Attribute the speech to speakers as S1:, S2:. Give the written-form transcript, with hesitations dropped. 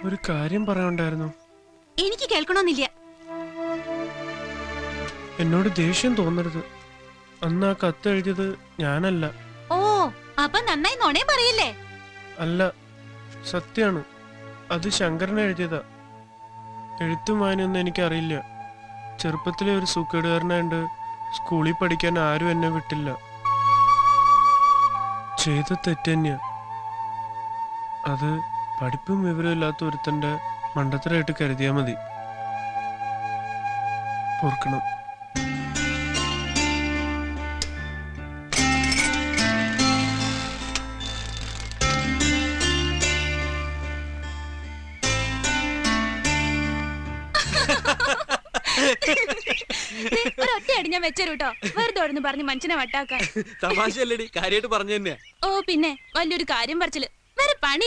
S1: ഒരു കാര്യം പറയാനുണ്ടായിരുന്നു.
S2: എനിക്ക് കേൾക്കണമെന്നില്ല.
S1: എന്നോട് ദേഷ്യം തോന്നരുത്. അന്ന് ആ കത്ത് എഴുതിയത് ഞാനല്ല.
S2: ഓ, അപ്പൊ നന്നായി നുണേ പറയില്ലേ?
S1: അല്ല, സത്യാണ്. അത് ശങ്കരൻ എഴുതിയതാ. എഴുത്തും വായനയൊന്നും എനിക്കറിയില്ല. ചെറുപ്പത്തിലെ ഒരു സൂക്കേടുകാരനായിട്ട് സ്കൂളിൽ പഠിക്കാൻ ആരും എന്നെ വിട്ടില്ല. ചെയ്ത തെറ്റ് തന്നെയാ. അത് പഠിപ്പും വിവരവും ഇല്ലാത്ത ഒരുത്തന്റെ മണ്ടത്തരായിട്ട് കരുതിയാ മതി. ഓർക്കണം.
S2: ഒരൊറ്റയടി ഞാൻ വെച്ചേരൂട്ടോ, വെറുതെ ഓടുന്നു പറഞ്ഞ് മനുഷ്യനെ വട്ടാക്കാൻ.
S3: തമാശയല്ലേടി, കാര്യമായിട്ട് പറഞ്ഞു തന്നെയാ.
S2: ഓ പിന്നെ വലിയൊരു കാര്യം പറിച്ചില്, വേറെ പണി.